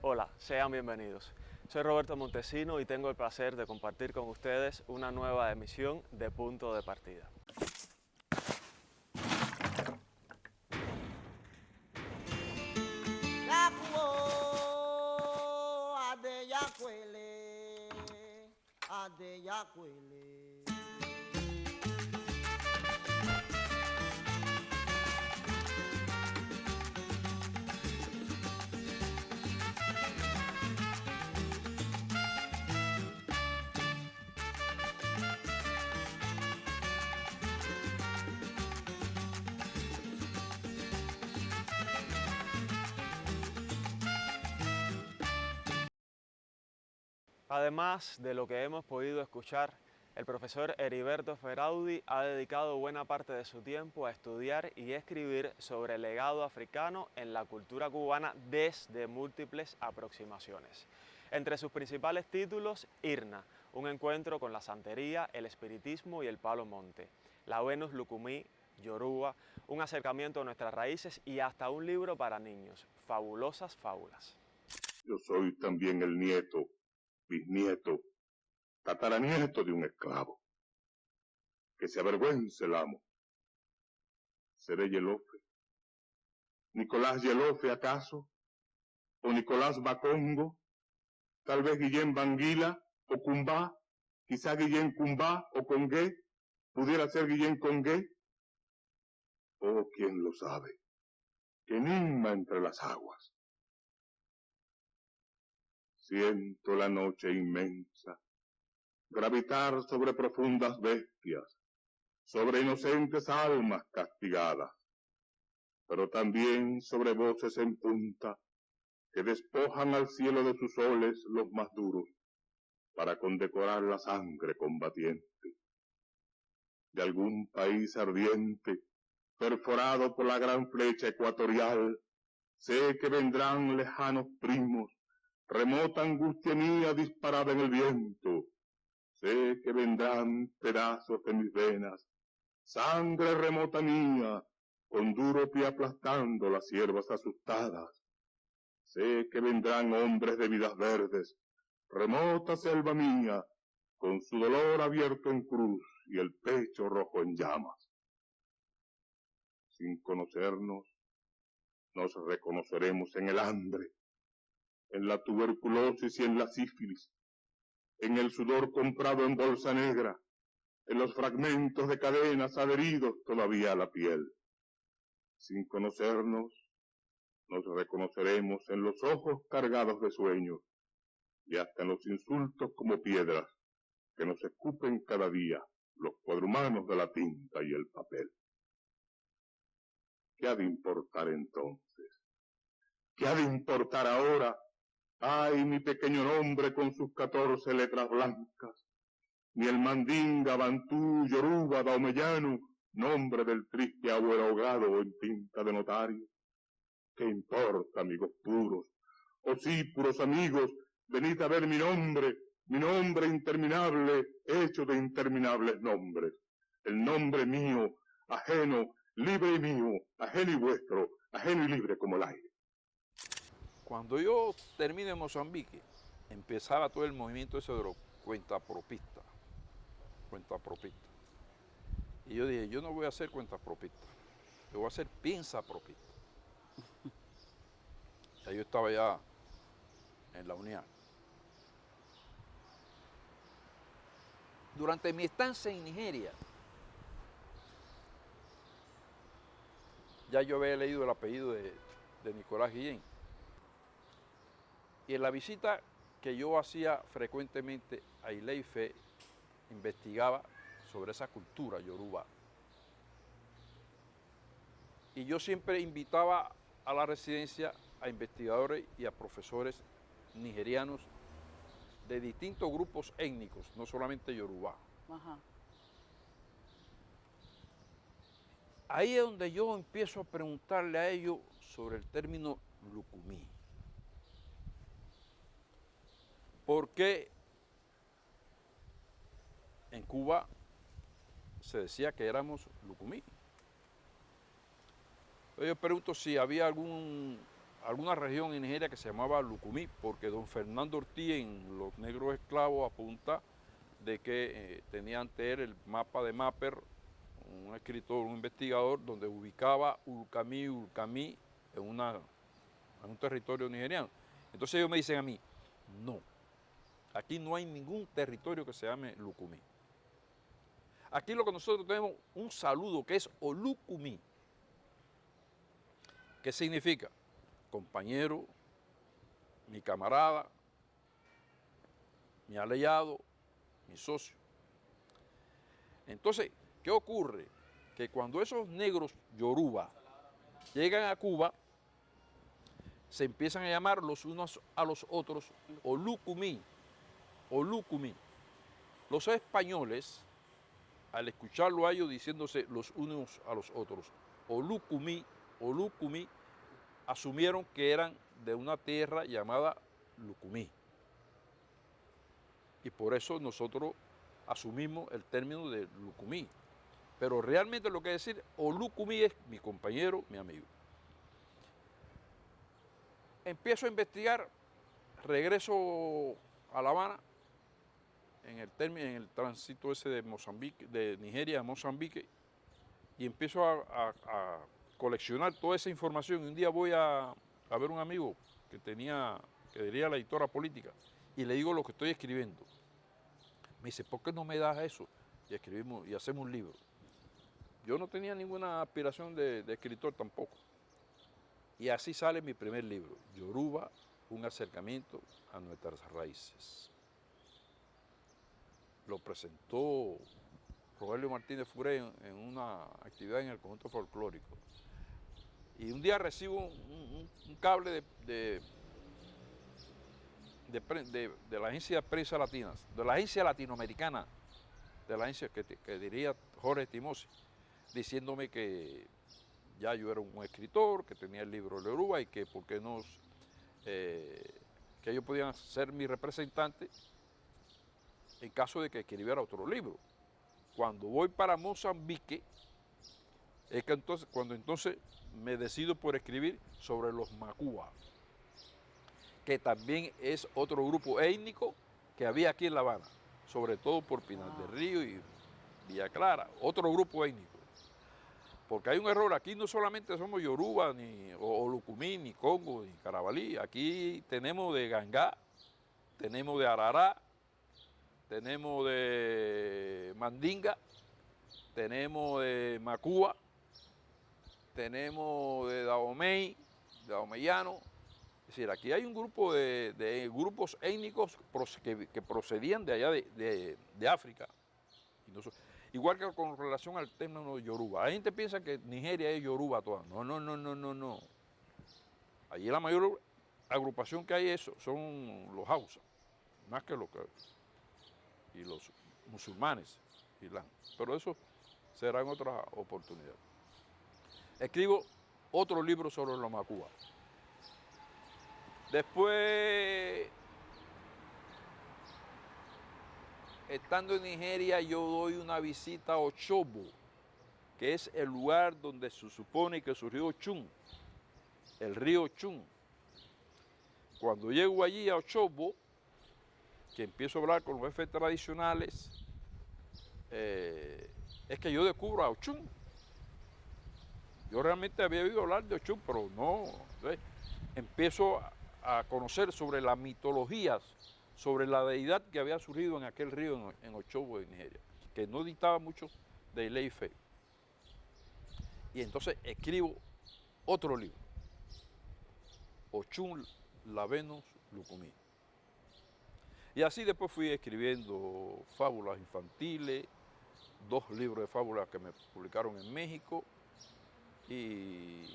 Hola, sean bienvenidos. Soy Roberto Montesino y tengo el placer de compartir con ustedes una nueva emisión de Punto de Partida. Además de lo que hemos podido escuchar, el profesor Heriberto Feraudi ha dedicado buena parte de su tiempo a estudiar y escribir sobre el legado africano en la cultura cubana desde múltiples aproximaciones. Entre sus principales títulos, Irna, un encuentro con la santería, el espiritismo y el palo monte, la Venus Lucumí, Yoruba, un acercamiento a nuestras raíces y hasta un libro para niños, Fabulosas Fábulas. Yo soy también el nieto, bisnieto, tataranieto de un esclavo. Que se avergüence el amo. ¿Seré Yelofe? ¿Nicolás Yelofe acaso? ¿O Nicolás Bacongo? ¿Tal vez Guillén Banguila o Cumbá? ¿Quizá Guillén Cumbá o Congué? ¿Pudiera ser Guillén Congué? Oh, ¿quién lo sabe? ¡Qué enigma entre las aguas! Siento la noche inmensa gravitar sobre profundas bestias, sobre inocentes almas castigadas, pero también sobre voces en punta que despojan al cielo de sus soles los más duros para condecorar la sangre combatiente de algún país ardiente perforado por la gran flecha ecuatorial. Sé que vendrán lejanos primos, remota angustia mía disparada en el viento. Sé que vendrán pedazos de mis venas, sangre remota mía, con duro pie aplastando las hierbas asustadas. Sé que vendrán hombres de vidas verdes, remota selva mía, con su dolor abierto en cruz y el pecho rojo en llamas. Sin conocernos, nos reconoceremos en el hambre, en la tuberculosis y en la sífilis, en el sudor comprado en bolsa negra, en los fragmentos de cadenas adheridos todavía a la piel. Sin conocernos, nos reconoceremos en los ojos cargados de sueños y hasta en los insultos como piedras que nos escupen cada día los cuadrumanos de la tinta y el papel. ¿Qué ha de importar entonces? ¿Qué ha de importar ahora? Ay, mi pequeño nombre con sus 14 letras blancas, ni el mandinga, bantú, yoruba, daomellano, nombre del triste abuelo ahogado en tinta de notario. ¿Qué importa, amigos puros? Oh sí, puros amigos, venid a ver mi nombre interminable, hecho de interminables nombres. El nombre mío, ajeno, libre y mío, ajeno y vuestro, ajeno y libre como el aire. Cuando yo terminé en Mozambique, empezaba todo el movimiento ese de los cuentapropistas. Y yo dije, yo no voy a hacer cuentapropistas, yo voy a hacer pinzapropistas. Ya yo estaba ya en la UNIA. Durante mi estancia en Nigeria, ya yo había leído el apellido de Nicolás Guillén. Y en la visita que yo hacía frecuentemente a Ileife, investigaba sobre esa cultura yoruba. Y yo siempre invitaba a la residencia a investigadores y a profesores nigerianos de distintos grupos étnicos, no solamente yoruba. Ajá. Ahí es donde yo empiezo a preguntarle a ellos sobre el término lucumí. ¿Por qué en Cuba se decía que éramos lucumí? Yo pregunto si había alguna región en Nigeria que se llamaba Lucumí, porque don Fernando Ortiz en Los Negros Esclavos apunta de que tenía ante él el mapa de Mapper, un escritor, un investigador, donde ubicaba Ulcamí en un territorio nigeriano. Entonces ellos me dicen a mí, no, aquí no hay ningún territorio que se llame Lucumí. Aquí lo que nosotros tenemos un saludo que es Olúcumí. ¿Qué significa? Compañero, mi camarada, mi aliado, mi socio. Entonces, ¿qué ocurre? Que cuando esos negros yoruba llegan a Cuba, se empiezan a llamar los unos a los otros Olúcumí, Olúcumí. Los españoles, al escucharlo a ellos diciéndose los unos a los otros, Olúcumí, Olúcumí, asumieron que eran de una tierra llamada Lucumí. Y por eso nosotros asumimos el término de Lucumí. Pero realmente lo que decir Olúcumí es mi compañero, mi amigo. Empiezo a investigar, regreso a La Habana, en el tránsito ese de Mozambique, de Nigeria a Mozambique, y empiezo a coleccionar toda esa información. Y un día voy a ver un amigo que diría la editora política, y le digo lo que estoy escribiendo. Me dice, ¿por qué no me das eso? Y escribimos y hacemos un libro. Yo no tenía ninguna aspiración de escritor tampoco. Y así sale mi primer libro, Yoruba, un acercamiento a nuestras raíces. Lo presentó Rogelio Martínez Furé en una actividad en el conjunto folclórico. Y un día recibo un cable de la agencia de prensa latinas, de la agencia latinoamericana, de la agencia que diría Jorge Timosi, diciéndome que ya yo era un escritor, que tenía el libro de Yoruba y que por qué no, que ellos podían ser mi representante en caso de que escribiera otro libro. Cuando voy para Mozambique, es que cuando entonces me decido por escribir sobre los Macúa, que también es otro grupo étnico que había aquí en La Habana, sobre todo por Pinar del Río y Villa Clara, otro grupo étnico. Porque hay un error, aquí no solamente somos Yoruba, o Lucumí, ni Congo, ni Carabalí, aquí tenemos de Gangá, tenemos de Arará, tenemos de Mandinga, tenemos de Macúa, tenemos de Dahomey, de Dahomeyano. Es decir, aquí hay un grupo de grupos étnicos que procedían de allá de África. Igual que con relación al término Yoruba. La gente piensa que Nigeria es Yoruba toda. No. Allí la mayor agrupación que hay son los Hausa, más que y los musulmanes. Pero eso será en otra oportunidad. Escribo otro libro sobre los Macúa. Después, estando en Nigeria, yo doy una visita a Osogbo, que es el lugar donde se supone que surgió Ochun, el río Ochun. Cuando llego allí a Osogbo, que empiezo a hablar con los jefes tradicionales, es que yo descubro a Ochun. Yo realmente había oído hablar de Ochun, pero no. Empiezo a conocer sobre las mitologías, sobre la deidad que había surgido en aquel río en Osogbo de Nigeria, que no dictaba mucho de ley y fe. Y entonces escribo otro libro, Ochun, la Venus, Lucumí. Y así después fui escribiendo fábulas infantiles, 2 libros de fábulas que me publicaron en México y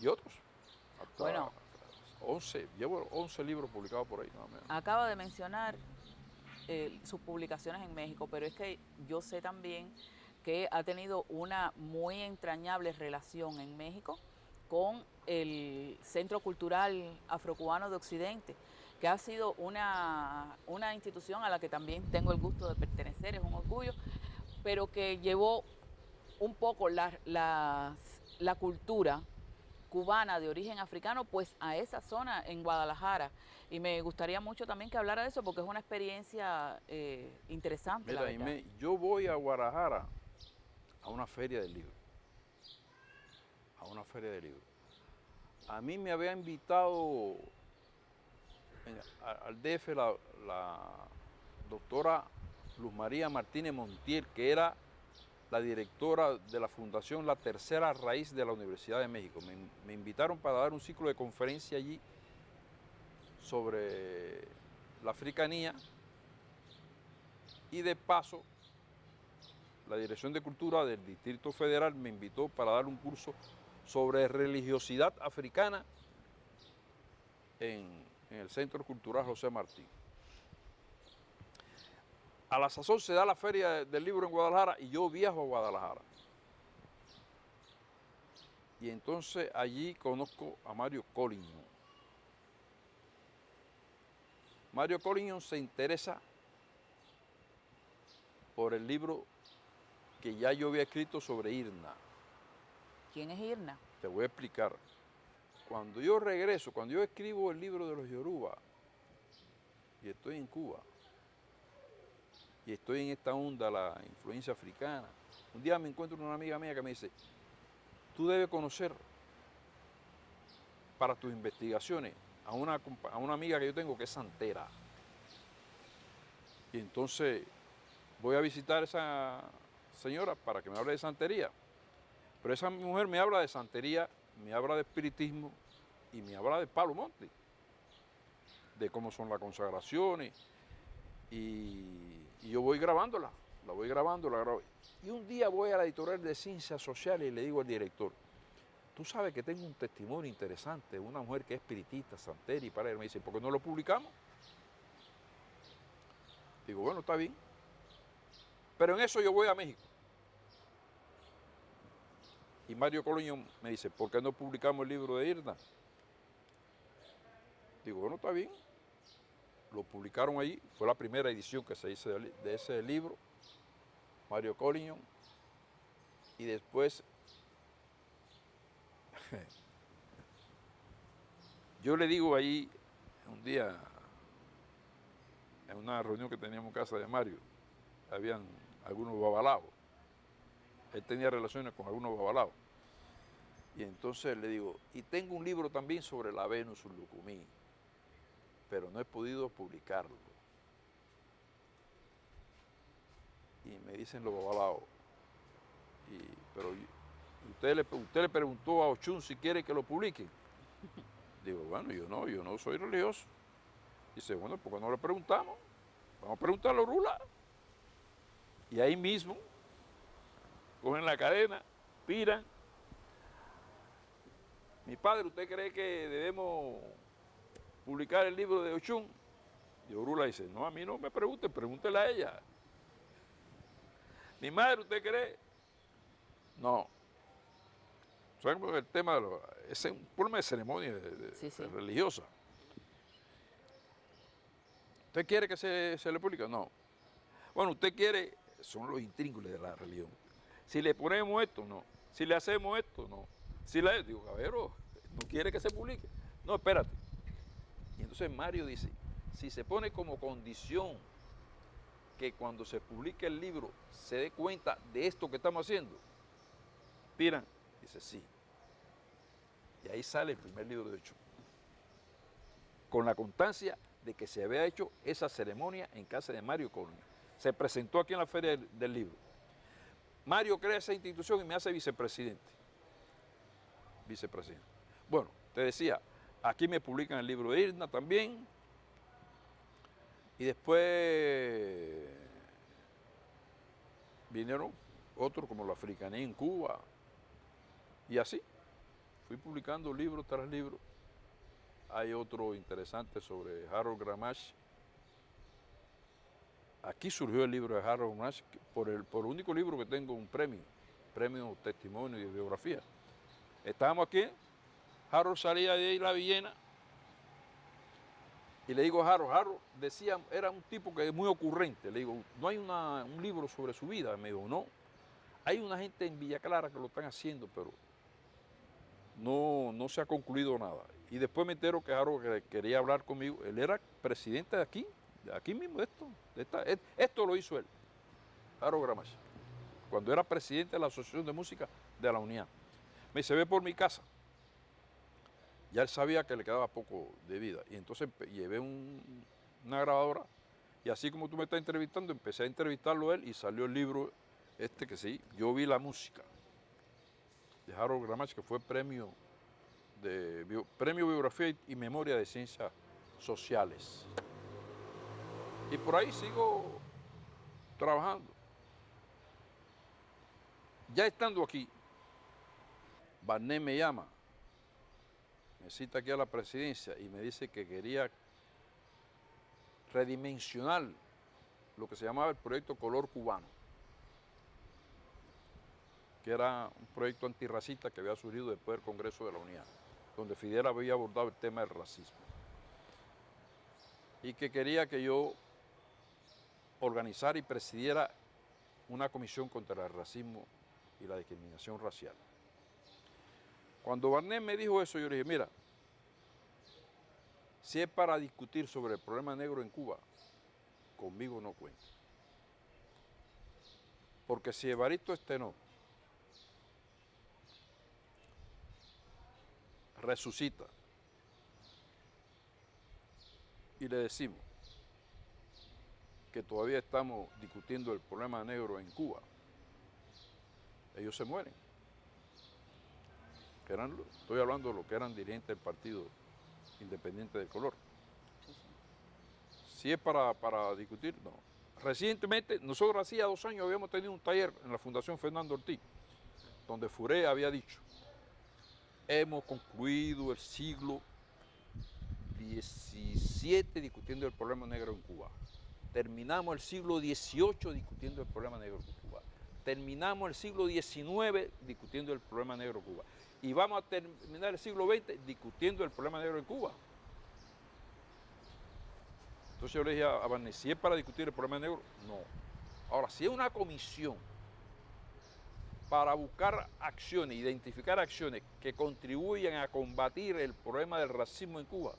otros. Hasta Bueno, 11, llevo 11 libros publicados por ahí, nada menos. acaba de mencionar sus publicaciones en México, pero es que yo sé también que ha tenido una muy entrañable relación en México con el Centro Cultural Afrocubano de Occidente, que ha sido una institución a la que también tengo el gusto de pertenecer, es un orgullo, pero que llevó un poco la cultura cubana de origen africano, pues a esa zona en Guadalajara. Y me gustaría mucho también que hablara de eso porque es una experiencia interesante, la Mira, verdad. Aimé, yo voy a Guadalajara a una feria de libros, a una feria de libros. A mí me había invitado al DF la doctora Luz María Martínez Montiel, que era la directora de la Fundación La Tercera Raíz de la Universidad de México. Me invitaron para dar un ciclo de conferencia allí sobre la africanía y de paso la Dirección de Cultura del Distrito Federal me invitó para dar un curso sobre religiosidad africana en el Centro Cultural José Martí. A la sazón se da la Feria del Libro en Guadalajara y yo viajo a Guadalajara. Y entonces allí conozco a Mario Collignon. Mario Collignon se interesa por el libro que ya yo había escrito sobre Irna. ¿Quién es Irna? Te voy a explicar. Cuando yo regreso, cuando yo escribo el libro de los Yoruba, y estoy en Cuba, y estoy en esta onda, la influencia africana, un día me encuentro una amiga mía que me dice, tú debes conocer para tus investigaciones a una amiga que yo tengo que es santera. Y entonces voy a visitar a esa señora para que me hable de santería. Pero esa mujer me habla de santería, me habla de espiritismo y me habla de Palo Monte, de cómo son las consagraciones. Y yo voy grabándola, la voy grabando, la grabo. Y un día voy a la editorial de Ciencias Sociales y le digo al director, tú sabes que tengo un testimonio interesante de una mujer que es espiritista, santera y para él. Me dice, ¿por qué no lo publicamos? Digo, bueno, está bien. Pero en eso yo voy a México. Y Mario Collignon me dice, ¿por qué no publicamos el libro de Irna? Digo, bueno, está bien. Lo publicaron allí, fue la primera edición que se hizo de ese libro, Mario Collignon. Y después, yo le digo ahí, un día, en una reunión que teníamos en casa de Mario, habían algunos babalaos. Él tenía relaciones con algunos babalaos. Y entonces le digo, y tengo un libro también sobre la Venus Lucumí, pero no he podido publicarlo. Y me dicen los babalaos, pero usted le preguntó a Ochun si quiere que lo publique. Digo, bueno, yo no soy religioso. Dice, bueno, ¿por qué no le preguntamos? Vamos a preguntarle a Orula. Y ahí mismo, cogen la cadena, tiran. Mi padre, ¿usted cree que debemos publicar el libro de Ochun? Y Orula dice, no, a mí no me pregunte, pregúntele a ella. Mi madre, ¿usted cree? No. ¿Saben? El tema es un problema de ceremonia Sí. religiosa. ¿Usted quiere que se le publique? No. Bueno, usted quiere, son los intríngulis de la religión. Si le ponemos esto, no. Si le hacemos esto, no. Digo, caballero, ¿no quiere que se publique? No, espérate. Y entonces Mario dice, si se pone como condición que cuando se publique el libro se dé cuenta de esto que estamos haciendo, tiran. Dice, sí. Y ahí sale el primer libro de Ochun. Con la constancia de que se había hecho esa ceremonia en casa de Mario Collignon. Se presentó aquí en la Feria del Libro. Mario crea esa institución y me hace vicepresidente. Bueno, te decía, aquí me publican el libro de Irna también. Y después vinieron otros como la africanía en Cuba. Y así, fui publicando libro tras libro. Hay otro interesante sobre Harold Gramash. Aquí surgió el libro de Harold Gramash por el único libro que tengo un premio testimonio y biografía. Estábamos aquí, Harold salía de ahí la Villena y le digo a Harold decía, era un tipo que es muy ocurrente, le digo, no hay un libro sobre su vida. Me dijo, no, hay una gente en Villa Clara que lo están haciendo, pero no se ha concluido nada. Y después me entero que Harold quería hablar conmigo. Él era presidente de aquí mismo, esto lo hizo él, Harold Gramachi, cuando era presidente de la Asociación de Música de la Unidad. Me dice, ve por mi casa. Ya él sabía que le quedaba poco de vida. Y entonces llevé una grabadora y así como tú me estás entrevistando, empecé a entrevistarlo a él y salió el libro que sí, Yo vi la música, de Harold Gramachi, que fue premio Biografía y Memoria de Ciencias Sociales. Y por ahí sigo trabajando. Ya estando aquí, Barnet me llama, me cita aquí a la presidencia y me dice que quería redimensionar lo que se llamaba el proyecto Color Cubano, que era un proyecto antirracista que había surgido después del Congreso de la Unidad, donde Fidel había abordado el tema del racismo. Y que quería que yo organizara y presidiera una comisión contra el racismo y la discriminación racial. Cuando Barnet me dijo eso, yo le dije, mira, si es para discutir sobre el problema negro en Cuba, conmigo no cuenta. Porque si Evaristo Stenó resucita y le decimos que todavía estamos discutiendo el problema negro en Cuba, ellos se mueren. Estoy hablando de lo que eran dirigentes del Partido Independiente del Color. Si es para discutir, no. Recientemente, nosotros hacía 2 años habíamos tenido un taller en la Fundación Fernando Ortiz, donde Furé había dicho, hemos concluido el siglo XVII discutiendo el problema negro en Cuba. Terminamos el siglo XVIII discutiendo el problema negro en Cuba. Terminamos el siglo XIX discutiendo el problema negro en Cuba. Y vamos a terminar el siglo XX discutiendo el problema negro en Cuba. Entonces yo le dije a Barnet, si es para discutir el problema negro, no. Ahora, si es una comisión para buscar acciones, identificar acciones que contribuyan a combatir el problema del racismo en Cuba,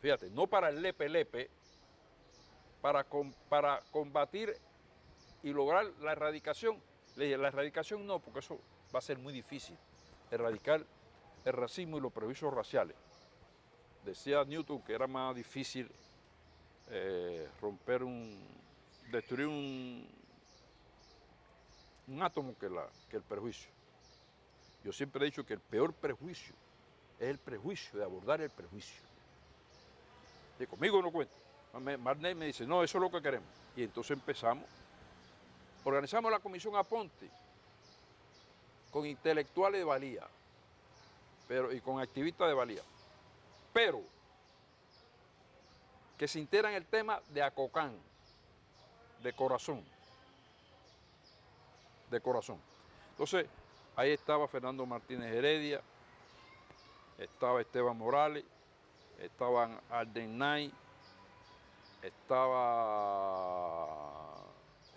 fíjate, no para el lepe-lepe, para combatir y lograr la erradicación, le dije, la erradicación no, porque eso va a ser muy difícil, erradicar el racismo y los prejuicios raciales. Decía Newton que era más difícil destruir un átomo que el prejuicio. Yo siempre he dicho que el peor prejuicio es el prejuicio, de abordar el prejuicio. Y conmigo no cuenta. Barnet me dice, no, eso es lo que queremos. Y entonces organizamos la comisión Aponte con intelectuales de valía y con activistas de valía, pero que se integran el tema de Acocán, de corazón. Entonces, ahí estaba Fernando Martínez Heredia, estaba Esteban Morales, estaban Arden Nay, estaba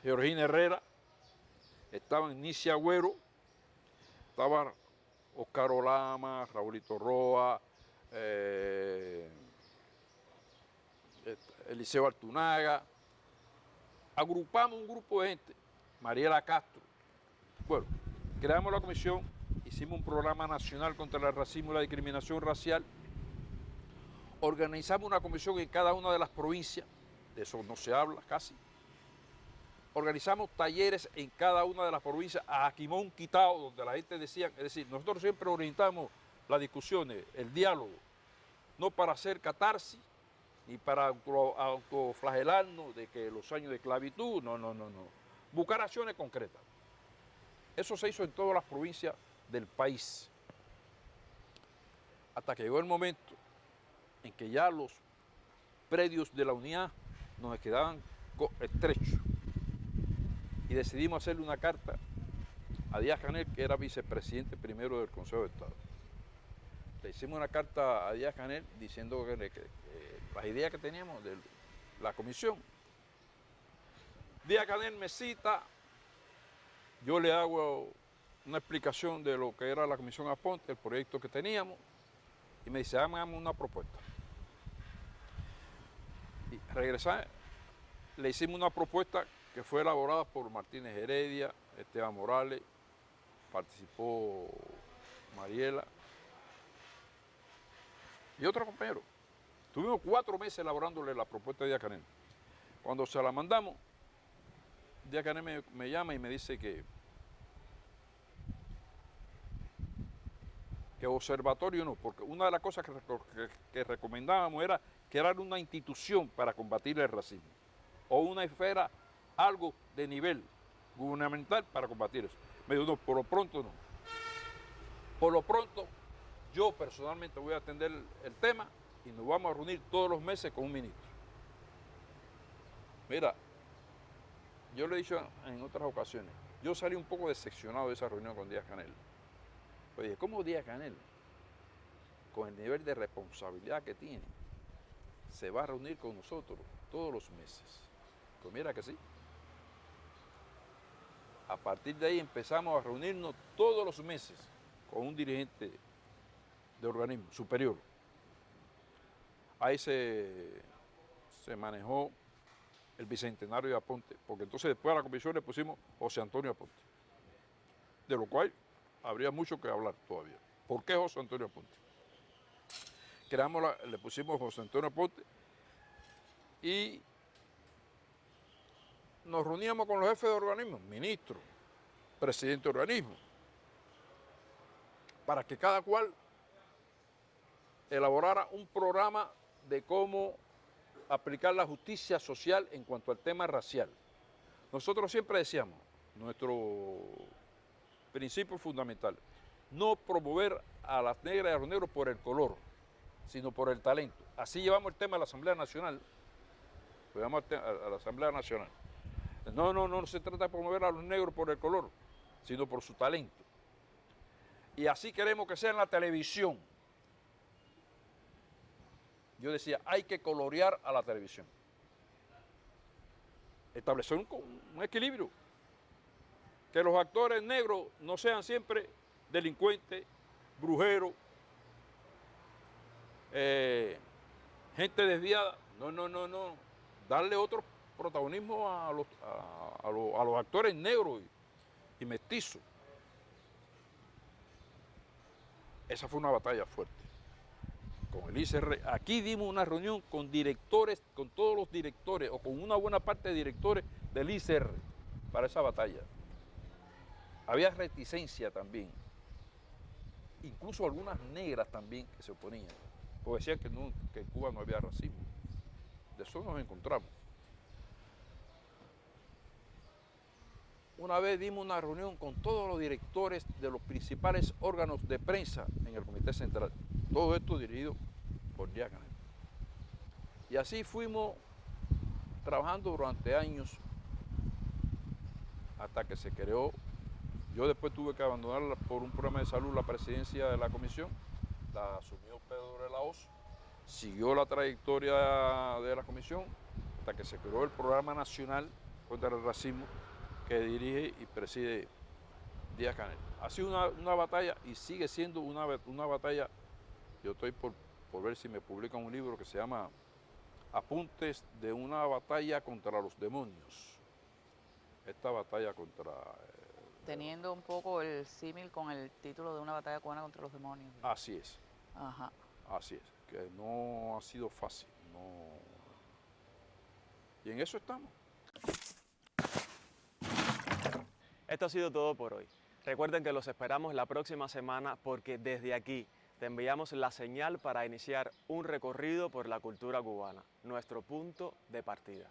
Georgina Herrera, estaban Nicia Agüero, estaba Oscar Olama, Raulito Roa, Eliseo Altunaga. Agrupamos un grupo de gente, Mariela Castro. Bueno, creamos la comisión, hicimos un programa nacional contra el racismo y la discriminación racial, organizamos una comisión en cada una de las provincias, de eso no se habla casi, organizamos talleres en cada una de las provincias, a Aquimón Quitao, donde la gente decía, es decir, nosotros siempre orientamos las discusiones, el diálogo, no para hacer catarsis, ni para autoflagelarnos de que los años de esclavitud, no. Buscar acciones concretas. Eso se hizo en todas las provincias del país. Hasta que llegó el momento en que ya los predios de la unidad nos quedaban estrechos. Y decidimos hacerle una carta a Díaz-Canel, que era vicepresidente primero del Consejo de Estado. Le hicimos una carta a Díaz-Canel diciendo que las ideas que teníamos de la comisión. Díaz-Canel me cita, yo le hago una explicación de lo que era la Comisión Aponte, el proyecto que teníamos, y me dice, hágame una propuesta. Y regresé, le hicimos una propuesta que fue elaborada por Martínez Heredia, Esteban Morales, participó Mariela y otro compañero. Tuvimos 4 meses elaborándole la propuesta de Díaz-Canel. Cuando se la mandamos, Díaz-Canel me llama y me dice que observatorio no, porque una de las cosas que recomendábamos era crear una institución para combatir el racismo, o una esfera, algo de nivel gubernamental para combatir eso. Me dijo, no, por lo pronto no. Por lo pronto, yo personalmente voy a atender el tema y nos vamos a reunir todos los meses con un ministro. Mira, yo le he dicho en otras ocasiones, yo salí un poco decepcionado de esa reunión con Díaz-Canel. Oye, ¿cómo Díaz-Canel, con el nivel de responsabilidad que tiene, se va a reunir con nosotros todos los meses? Pues mira que sí. A partir de ahí empezamos a reunirnos todos los meses con un dirigente de organismo superior. Ahí se manejó el bicentenario de Aponte, porque entonces después a la comisión le pusimos José Antonio Aponte, de lo cual habría mucho que hablar todavía. ¿Por qué José Antonio Aponte? Le pusimos José Antonio Aponte y nos reuníamos con los jefes de organismos, ministros, presidente de organismos, para que cada cual elaborara un programa de cómo aplicar la justicia social en cuanto al tema racial. Nosotros siempre decíamos, nuestro principio fundamental, no promover a las negras y a los negros por el color, sino por el talento. Así llevamos el tema a la Asamblea Nacional. Lo llevamos a la Asamblea Nacional. No se trata de promover a los negros por el color, sino por su talento. Y así queremos que sea en la televisión. Yo decía, hay que colorear a la televisión. Establecer un equilibrio. Que los actores negros no sean siempre delincuentes, brujeros, gente desviada. No. Darle otro protagonismo a los actores negros y mestizos. Esa fue una batalla fuerte. Con el ICR, aquí dimos una reunión con directores, con todos los directores, o con una buena parte de directores del ICR para esa batalla. Había reticencia también, incluso algunas negras también que se oponían, porque decían que en Cuba no había racismo. De eso nos encontramos. Una vez dimos una reunión con todos los directores de los principales órganos de prensa en el Comité Central. Todo esto dirigido por Díaz-Canel. Y así fuimos trabajando durante años hasta que se creó. Yo después tuve que abandonar por un problema de salud la presidencia de la comisión. La asumió Pedro de la Hoz. Siguió la trayectoria de la comisión hasta que se creó el Programa Nacional contra el Racismo que dirige y preside Díaz-Canel. Ha sido una batalla y sigue siendo una batalla. Yo estoy por ver si me publican un libro que se llama Apuntes de una batalla contra los demonios. Esta batalla contra... Teniendo un poco el símil con el título de una batalla cubana contra los demonios. Así es. Ajá. Así es, que no ha sido fácil. Y en eso estamos. Esto ha sido todo por hoy. Recuerden que los esperamos la próxima semana porque desde aquí te enviamos la señal para iniciar un recorrido por la cultura cubana, nuestro punto de partida.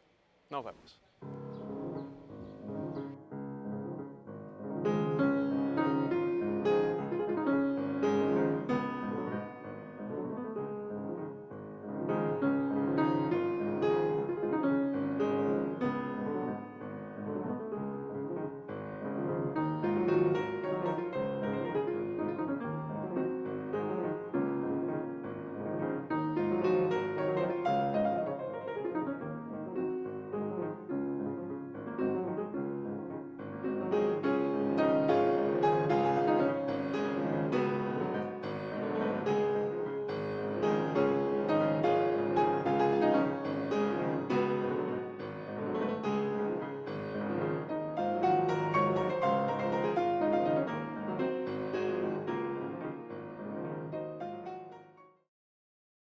Nos vemos.